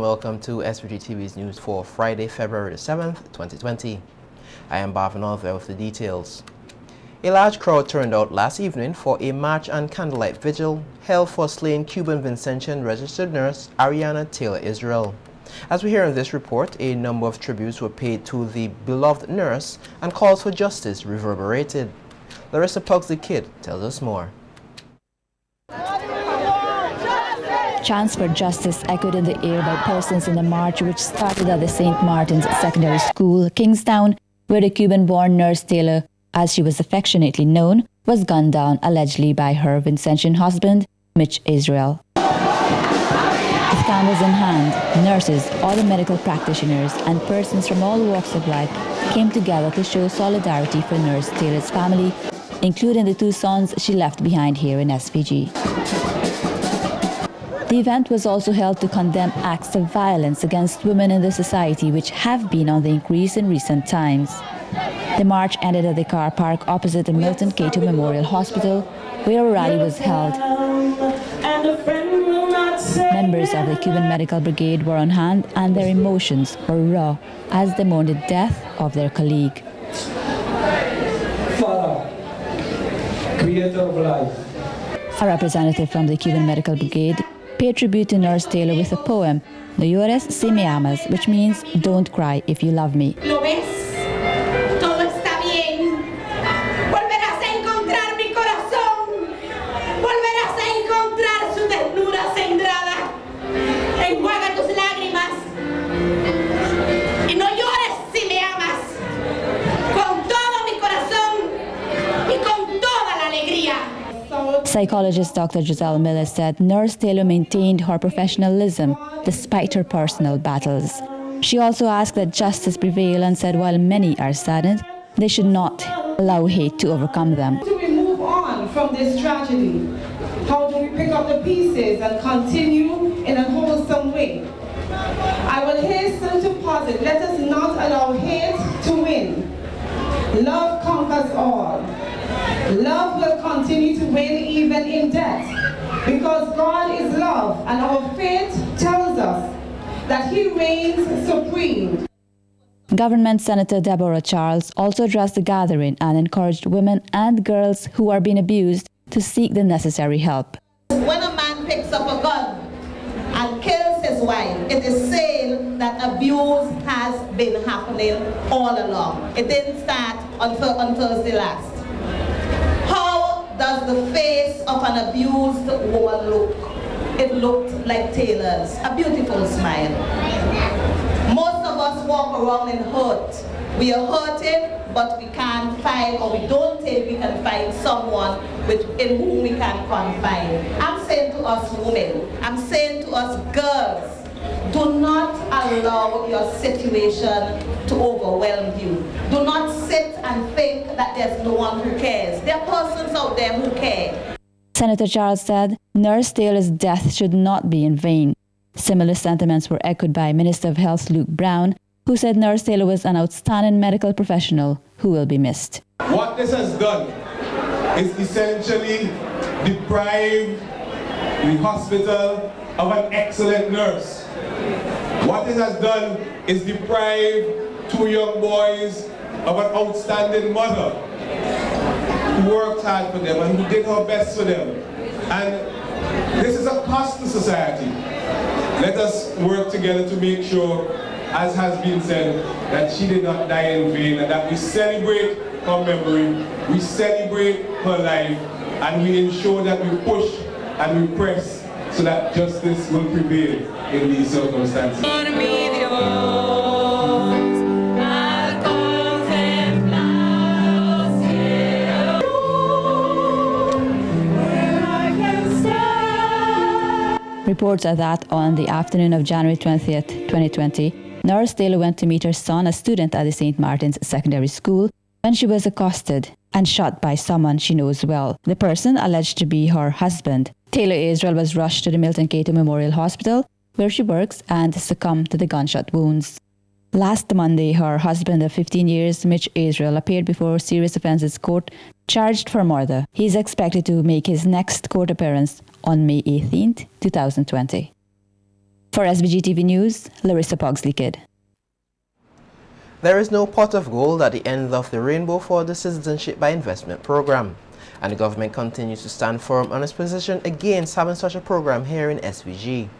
Welcome to SVG-TV's news for Friday, February 7th, 2020. I am Browne with the details. A large crowd turned out last evening for a march and candlelight vigil held for slain Cuban Vincentian registered nurse Ariana Taylor Israel. As we hear in this report, a number of tributes were paid to the beloved nurse and calls for justice reverberated. Larissa Pugsley Kidd tells us more. Chants for justice echoed in the air by persons in the march, which started at the St. Martin's Secondary School, Kingstown, where the Cuban-born nurse Taylor, as she was affectionately known, was gunned down allegedly by her Vincentian husband, Mitch Israel. With candles in hand, nurses, other medical practitioners, and persons from all walks of life came together to show solidarity for Nurse Taylor's family, including the two sons she left behind here in SVG. The event was also held to condemn acts of violence against women in the society, which have been on the increase in recent times. The march ended at the car park opposite the Milton Cato Memorial Hospital, where a rally was held. Members of the Cuban Medical Brigade were on hand, and their emotions were raw as they mourned the death of their colleague. Father, creator of life. A representative from the Cuban Medical Brigade paid tribute to Nurse Taylor with a poem, No llores si me amas, which means don't cry if you love me. ¿Lo ves? Todo está bien. Volverás a encontrar mi corazón. Volverás a encontrar su ternura centrada. Enjuaga tus lágrimas. Y no llores si me amas. Con todo mi corazón y con toda la alegría. Psychologist Dr. Jozelle said Nurse Taylor maintained her professionalism despite her personal battles. She also asked that justice prevail and said while many are saddened, they should not allow hate to overcome them. How do we move on from this tragedy? How do we pick up the pieces and continue in a wholesome way? I will hasten to posit, let us not allow hate to win. Love conquers all. Love will continue to win even in death, because God is love, and our faith tells us that He reigns supreme. Government Senator Deborah Charles also addressed the gathering and encouraged women and girls who are being abused to seek the necessary help. When a man picks up a gun and kills his wife, it is saying that abuse has been happening all along. It didn't start on Thursday last. How does the face of an abused woman look? It looked like Taylor's, a beautiful smile. Most of us walk around in hurt. We are hurting, but we can't find, or we don't think we can find someone in whom we can confide. I'm saying to us women, I'm saying to us girls, do not allow your situation to overwhelm you. Do not sit and think that there's no one who cares. There are persons out there who care. Senator Charles said Nurse Taylor's death should not be in vain. Similar sentiments were echoed by Minister of Health Luke Browne, who said Nurse Taylor was an outstanding medical professional who will be missed. What this has done is essentially deprive the hospital of an excellent nurse. What it has done is deprive two young boys of an outstanding mother who worked hard for them and who did her best for them. And this is a cost to society. Let us work together to make sure, as has been said, that she did not die in vain, and that we celebrate her memory, we celebrate her life, and we ensure that we push and we press so that justice will prevail in these circumstances. Reports are that on the afternoon of January 20th, 2020, Nurse Taylor went to meet her son, a student at the St. Martin's Secondary School, when she was accosted and shot by someone she knows well. The person alleged to be her husband. Taylor Israel was rushed to the Milton Cato Memorial Hospital, where she works, and succumbed to the gunshot wounds. Last Monday, her husband of 15 years, Mitch Israel, appeared before Serious Offences Court, charged for murder. He is expected to make his next court appearance on May 18, 2020. For SVG-TV News, Larissa Pogsley-Kidd. There is no pot of gold at the end of the rainbow for the Citizenship by Investment program, and the government continues to stand firm on its position against having such a program here in SVG.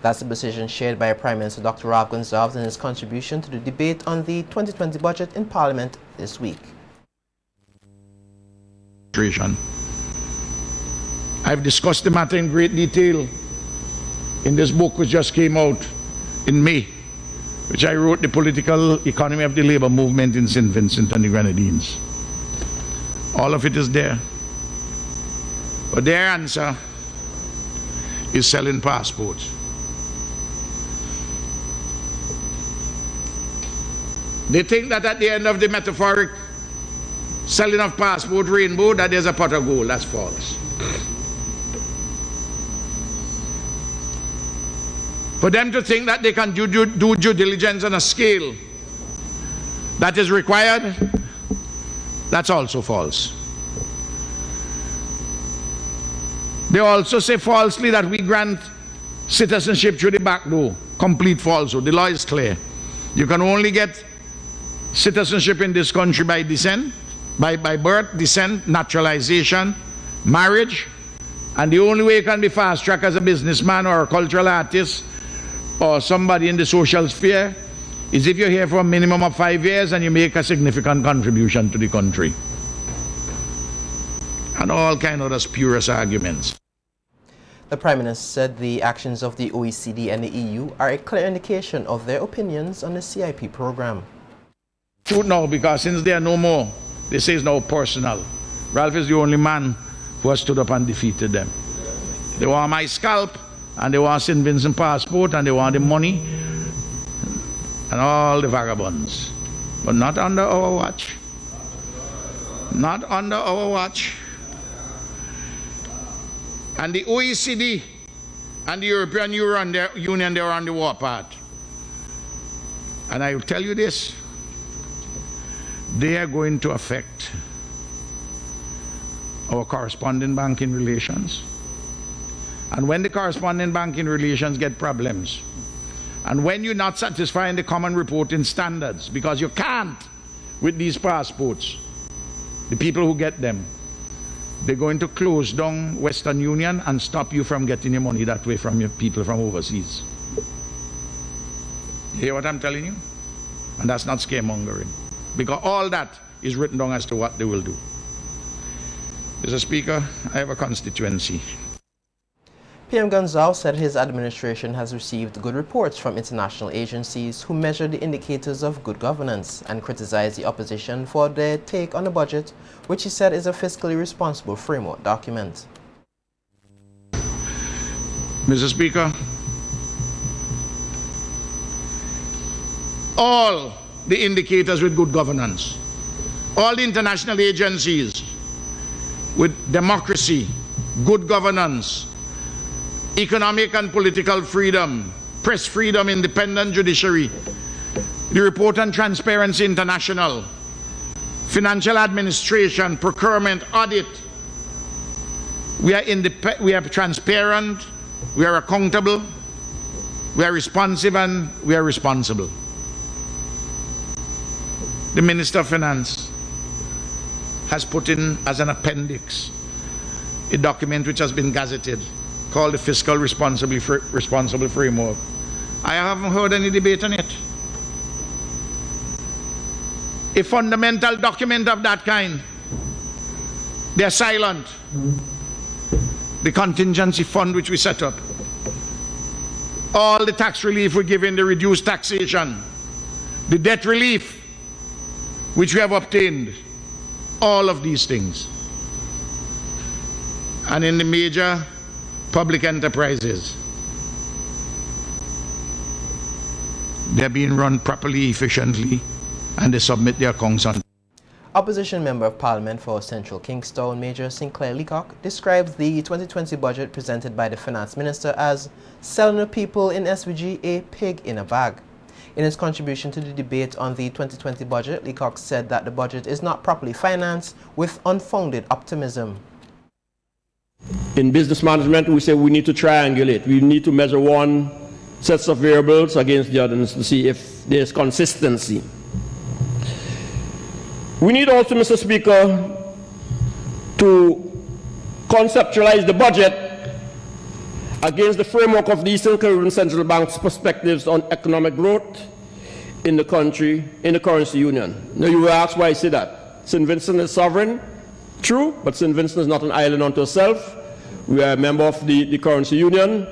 That's the position shared by Prime Minister Dr. Rob Gonsalves in his contribution to the debate on the 2020 budget in Parliament this week. I've discussed the matter in great detail in this book which just came out in May, which I wrote, The Political Economy of the Labour Movement in St. Vincent and the Grenadines. All of it is there. But their answer is selling passports. They think that at the end of the metaphoric selling of passport rainbow that there's a pot of gold. That's false. For them to think that they can do due diligence on a scale that is required, that's also false. They also say falsely that we grant citizenship through the back door. Complete falsehood. The law is clear. You can only get citizenship in this country by descent, by birth, descent, naturalization, marriage, and the only way you can be fast-tracked as a businessman or a cultural artist or somebody in the social sphere is if you're here for a minimum of 5 years and you make a significant contribution to the country. And all kind of spurious arguments. The Prime Minister said the actions of the OECD and the EU are a clear indication of their opinions on the CIP program. True now, because since they are no more, they say it's now personal. Ralph is the only man who has stood up and defeated them. They want my scalp, and they want St. Vincent passport, and they want the money, and all the vagabonds. But not under our watch. Not under our watch. And the OECD and the European Union, they are on the warpath. And I will tell you this, they are going to affect our correspondent banking relations. And when the correspondent banking relations get problems, and when you're not satisfying the common reporting standards, because you can't with these passports, the people who get them, they're going to close down Western Union and stop you from getting your money that way from your people from overseas. You hear what I'm telling you? And that's not scaremongering, because all that is written down as to what they will do. Mr. Speaker, I have a constituency. PM Gonsalves said his administration has received good reports from international agencies who measure the indicators of good governance and criticized the opposition for their take on the budget, which he said is a fiscally responsible framework document. Mr. Speaker, all the indicators with good governance, all the international agencies with democracy, good governance, economic and political freedom, press freedom, independent judiciary, the Report on Transparency International, financial administration, procurement, audit. We are transparent, we are accountable, we are responsive, and we are responsible. The Minister of Finance has put in as an appendix a document which has been gazetted called the Fiscal Responsible Framework. I haven't heard any debate on it. A fundamental document of that kind, they're silent. The contingency fund which we set up, all the tax relief we give in, the reduced taxation, the debt relief which we have obtained, all of these things. And in the major public enterprises, they're being run properly, efficiently, and they submit their accounts on. Opposition Member of Parliament for Central Kingstown, Major Sinclair Leacock, describes the 2020 budget presented by the Finance Minister as selling the people in SVG a pig in a bag. In his contribution to the debate on the 2020 budget, Leacock said that the budget is not properly financed with unfounded optimism. In business management, we say we need to triangulate. We need to measure one sets of variables against the others to see if there's consistency. We need also, Mr. Speaker, to conceptualize the budget against the framework of the Eastern Caribbean Central Bank's perspectives on economic growth in the country, in the currency union. Now you will ask why I say that. St. Vincent is sovereign, true, but St. Vincent is not an island unto itself. We are a member of the currency union,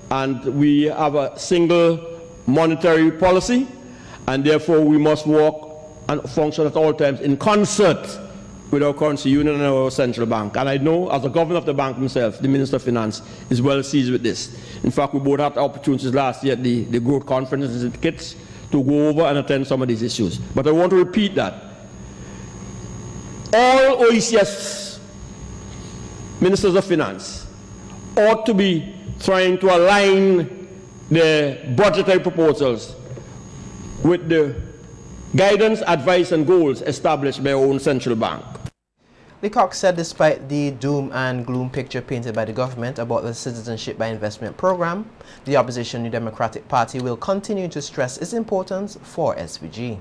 and we have a single monetary policy, and therefore we must work and function at all times in concert with our currency union and our central bank. And I know, as the governor of the bank himself, the Minister of Finance, is well seized with this. In fact, we both had opportunities last year at the growth conferences in Kitts to go over and attend some of these issues. But I want to repeat that. All OECS ministers of finance ought to be trying to align their budgetary proposals with the guidance, advice, and goals established by our own central bank. Leacock said despite the doom and gloom picture painted by the government about the Citizenship by Investment program, the opposition New Democratic Party will continue to stress its importance for SVG.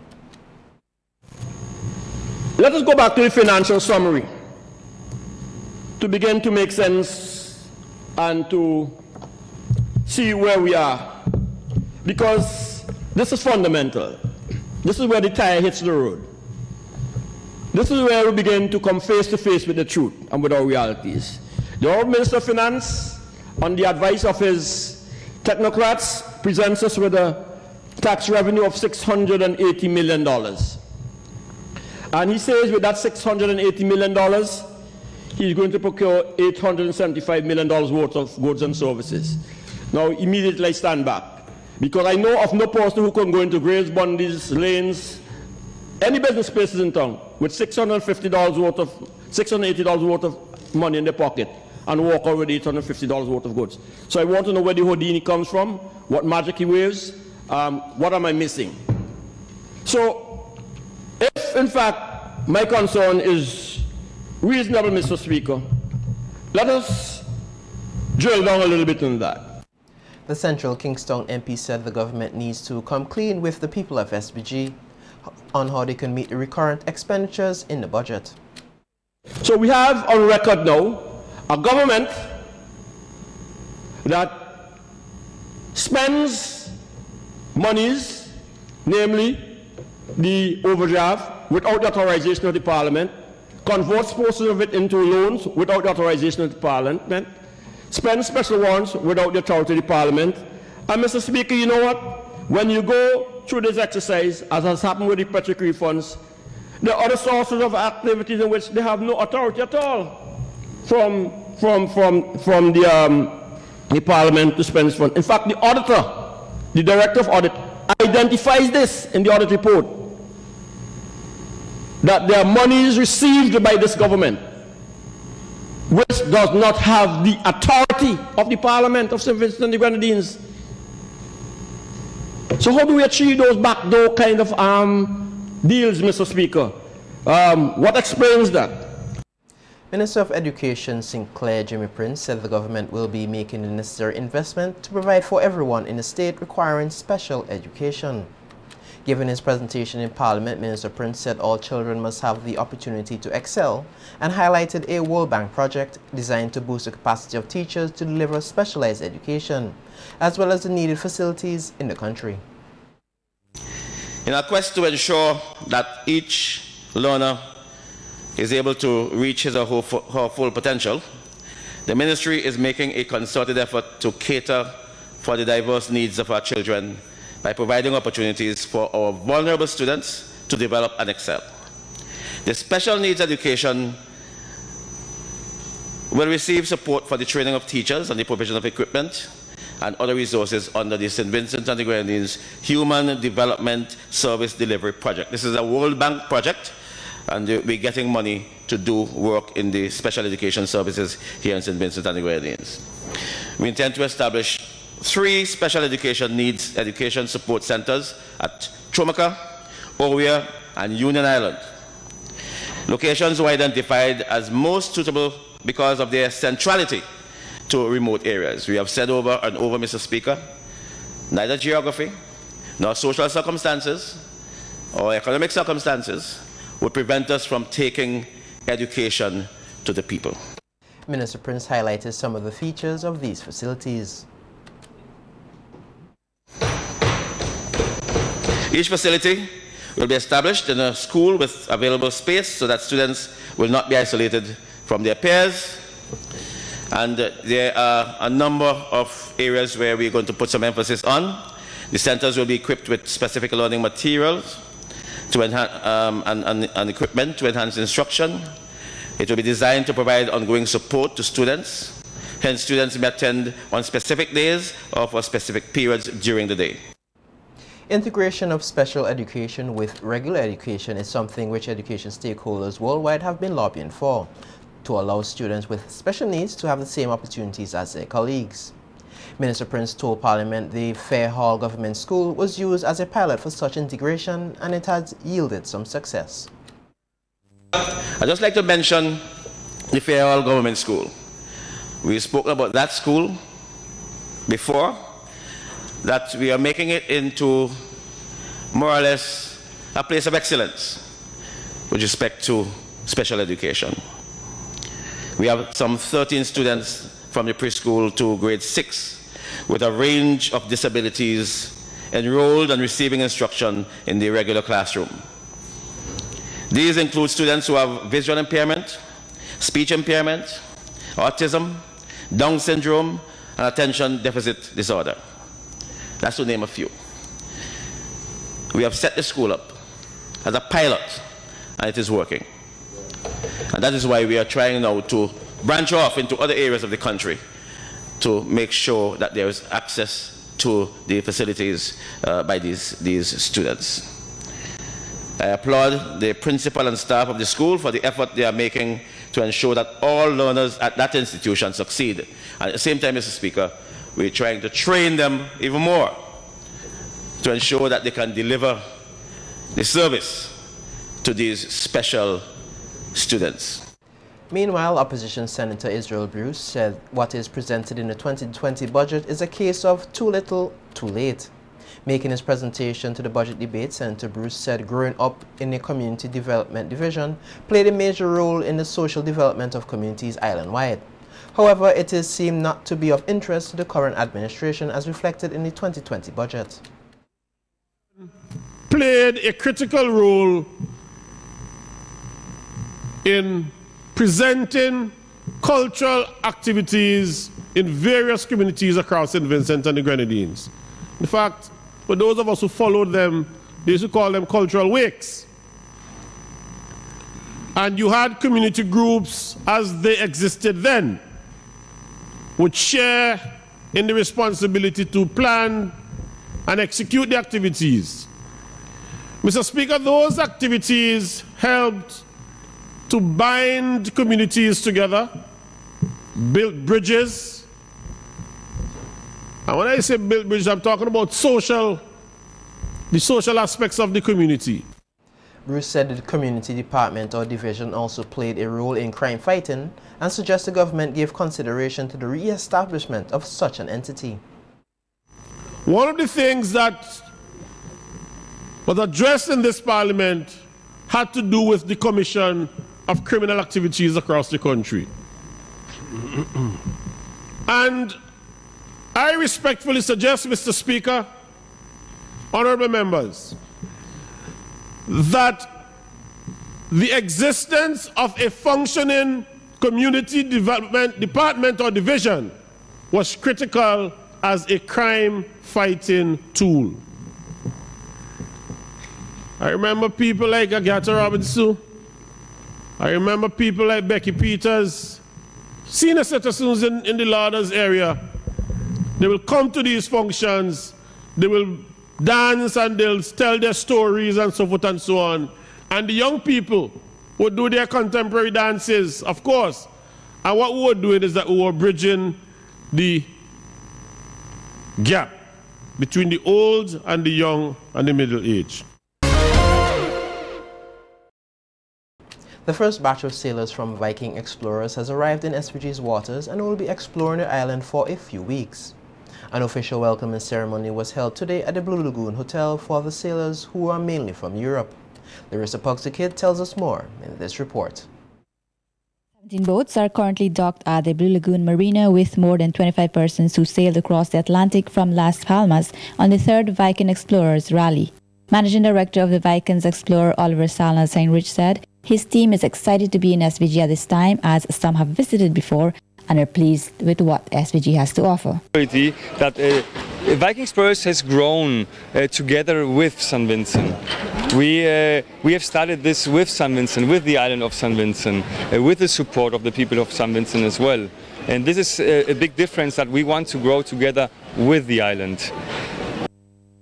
Let us go back to the financial summary to begin to make sense and to see where we are, because this is fundamental. This is where the tire hits the road. This is where we begin to come face to face with the truth and with our realities. The Honourable Minister of Finance, on the advice of his technocrats, presents us with a tax revenue of $680 million. And he says with that $680 million, he's going to procure $875 million worth of goods and services. Now, immediately I stand back, because I know of no person who can go into Graves, Bundy's, Lanes, any business places in town with $680 worth of money in their pocket and walk out with $850 worth of goods. So I want to know where the Houdini comes from, what magic he waves, what am I missing? So, if in fact my concern is reasonable, Mr. Speaker, let us drill down a little bit on that. The Central Kingstown MP said the government needs to come clean with the people of SVG on how they can meet the recurrent expenditures in the budget. So we have on record now a government that spends monies, namely the overdraft, without the authorization of the Parliament, converts portions of it into loans without the authorization of the Parliament, spends special warrants without the authority of the Parliament. And Mr. Speaker, you know what? When you go through this exercise, as has happened with the petric refunds, there are other sources of activities in which they have no authority at all from the Parliament to spend this fund. In fact, the auditor, the Director of Audit, identifies this in the audit report, that there are monies received by this government which does not have the authority of the Parliament of St. Vincent and the Grenadines. So how do we achieve those backdoor kind of deals, Mr. Speaker? What explains that? Minister of Education Sinclair Jimmy Prince said the government will be making the necessary investment to provide for everyone in the state requiring special education. Given his presentation in Parliament, Minister Prince said all children must have the opportunity to excel and highlighted a World Bank project designed to boost the capacity of teachers to deliver specialized education, as well as the needed facilities in the country. In our quest to ensure that each learner is able to reach his or her full potential, the Ministry is making a concerted effort to cater for the diverse needs of our children by providing opportunities for our vulnerable students to develop and excel. The special needs education will receive support for the training of teachers and the provision of equipment and other resources under the St. Vincent and the Grenadines Human Development Service Delivery Project. This is a World Bank project, and we're getting money to do work in the special education services here in St. Vincent and the Grenadines. We intend to establish 3 special education needs education support centers at Chomaka, Oria, and Union Island. Locations were identified as most suitable because of their centrality to remote areas. We have said over and over, Mr. Speaker, Neither geography, nor social circumstances, or economic circumstances would prevent us from taking education to the people. Minister Prince highlighted some of the features of these facilities. Each facility will be established in a school with available space so that students will not be isolated from their peers. And there are a number of areas where we're going to put some emphasis on. The centers will be equipped with specific learning materials to enhance, and equipment to enhance instruction. It will be designed to provide ongoing support to students. Hence, students may attend on specific days or for specific periods during the day. Integration of special education with regular education is something which education stakeholders worldwide have been lobbying for, to allow students with special needs to have the same opportunities as their colleagues. Minister Prince told Parliament the Fair Hall Government School was used as a pilot for such integration and it has yielded some success. I'd just like to mention the Fair Hall Government School. We've spoken about that school before, that we are making it into more or less a place of excellence with respect to special education. We have some 13 students from the preschool to grade 6 with a range of disabilities enrolled and receiving instruction in the regular classroom. These include students who have visual impairment, speech impairment, autism, Down syndrome, and attention deficit disorder. That's to name a few. We have set the school up as a pilot, and it is working. And that is why we are trying now to branch off into other areas of the country to make sure that there is access to the facilities by these students. I applaud the principal and staff of the school for the effort they are making to ensure that all learners at that institution succeed. And at the same time, Mr. Speaker, we're trying to train them even more to ensure that they can deliver the service to these special students. Meanwhile, Opposition Senator Israel Bruce said what is presented in the 2020 budget is a case of too little, too late. Making his presentation to the budget debate, Senator Bruce said growing up in a community development division played a major role in the social development of communities island-wide. However, it is seemed not to be of interest to the current administration as reflected in the 2020 budget. Played a critical role in presenting cultural activities in various communities across St. Vincent and the Grenadines. In fact, for those of us who followed them, they used to call them cultural wakes. And you had community groups as they existed then, would share in the responsibility to plan and execute the activities. Mr. Speaker, those activities helped to bind communities together, build bridges. And when I say build bridges, I'm talking about the social aspects of the community. Bruce said the community department or division also played a role in crime fighting and suggests the government gave consideration to the re-establishment of such an entity. One of the things that was addressed in this parliament had to do with the commission of criminal activities across the country. And I respectfully suggest, Mr. Speaker, honorable members, that the existence of a functioning community development department or division was critical as a crime-fighting tool. I remember people like Agatha Robinson. I remember people like Becky Peters, senior citizens in the Lauders area. They will come to these functions, they will dance and they'll tell their stories and so forth and so on. And the young people would do their contemporary dances, of course. And what we were doing is that we were bridging the gap between the old and the young and the middle age. The first batch of sailors from Viking explorers has arrived in SVG's waters and will be exploring the island for a few weeks. An official welcoming ceremony was held today at the Blue Lagoon Hotel for the sailors who are mainly from Europe. Larissa Pugsy-Kid tells us more in this report. 17 boats are currently docked at the Blue Lagoon Marina with more than 25 persons who sailed across the Atlantic from Las Palmas on the 3rd Viking Explorers Rally. Managing Director of the Vikings Explorer Oliver Salanas Heinrichs said his team is excited to be in SVG at this time, as some have visited before and are pleased with what SVG has to offer. That Viking Explorers has grown together with St. Vincent. We have started this with St. Vincent, with the island of St. Vincent, with the support of the people of St. Vincent as well. And this is a big difference, that we want to grow together with the island.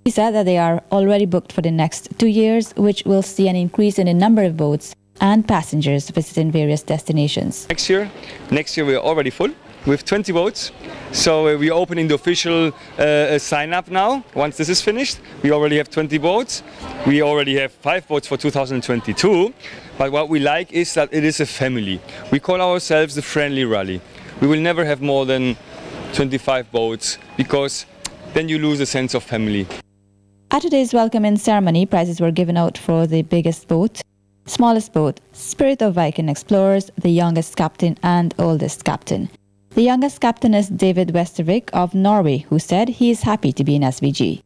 He said that they are already booked for the next 2 years, which will see an increase in the number of boats and passengers visiting various destinations. Next year we are already full with 20 boats. So we are opening the official sign-up now. Once this is finished, we already have 20 boats. We already have 5 boats for 2022. But what we like is that it is a family. We call ourselves the Friendly Rally. We will never have more than 25 boats, because then you lose a sense of family. At today's welcoming ceremony, prizes were given out for the biggest boat, smallest boat, Spirit of Viking Explorers, the youngest captain and oldest captain. The youngest captain is David Westervik of Norway, who said he is happy to be in SVG.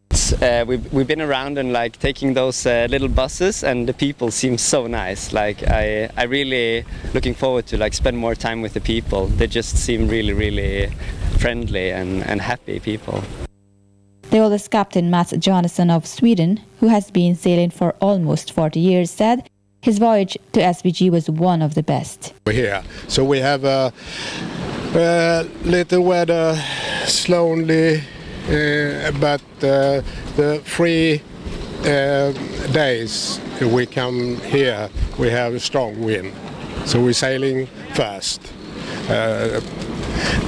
We've been around and taking those little buses, and the people seem so nice. I really looking forward to spend more time with the people. They just seem really friendly and happy people. The oldest captain, Mats Johansson of Sweden, who has been sailing for almost 40 years, said his voyage to SVG was one of the best. We're here, so we have a little weather, slowly, but the 3 days we come here, we have a strong wind, so we're sailing fast.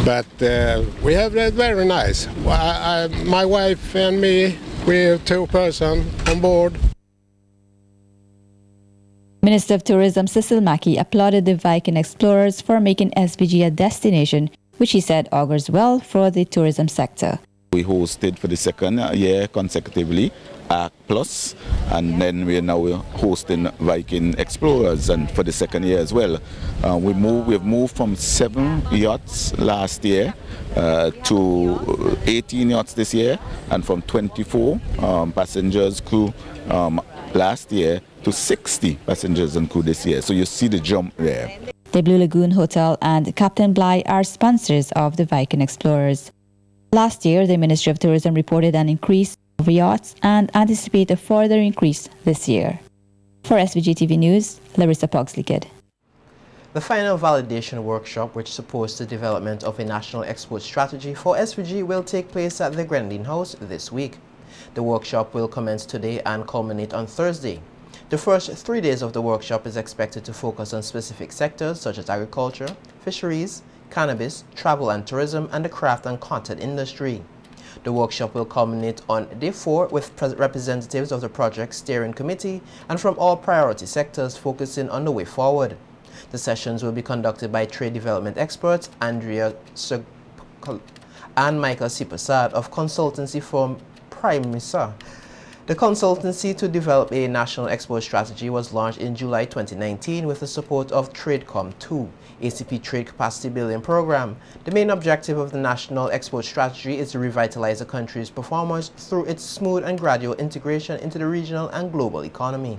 But we have it very nice. My wife and me, we're 2 persons on board. Minister of Tourism Cecil Mackey applauded the Viking Explorers for making SVG a destination, which he said augurs well for the tourism sector. We hosted for the 2nd year consecutively ARC Plus, and then we are now hosting Viking Explorers, and for the 2nd year as well. We've moved from 7 yachts last year to 18 yachts this year, and from 24 passengers crew last year to 60 passengers and crew this year. So you see the jump there. The Blue Lagoon Hotel and Captain Bligh are sponsors of the Viking Explorers. Last year, the Ministry of Tourism reported an increase of yachts and anticipate a further increase this year. For SVG-TV News, Larissa Pugsy-Kid. The final validation workshop, which supports the development of a national export strategy for SVG, will take place at the Grenadine House this week. The workshop will commence today and culminate on Thursday. The first 3 days of the workshop is expected to focus on specific sectors such as agriculture, fisheries, cannabis, travel and tourism, and the craft and content industry. The workshop will culminate on Day 4 with representatives of the project steering committee and from all priority sectors focusing on the way forward. The sessions will be conducted by trade development experts Andrea and Michael C. Prasad of consultancy firm Primisa. The consultancy to develop a national export strategy was launched in July 2019 with the support of TradeCom 2, ACP Trade Capacity Building Program. The main objective of the national export strategy is to revitalize the country's performance through its smooth and gradual integration into the regional and global economy.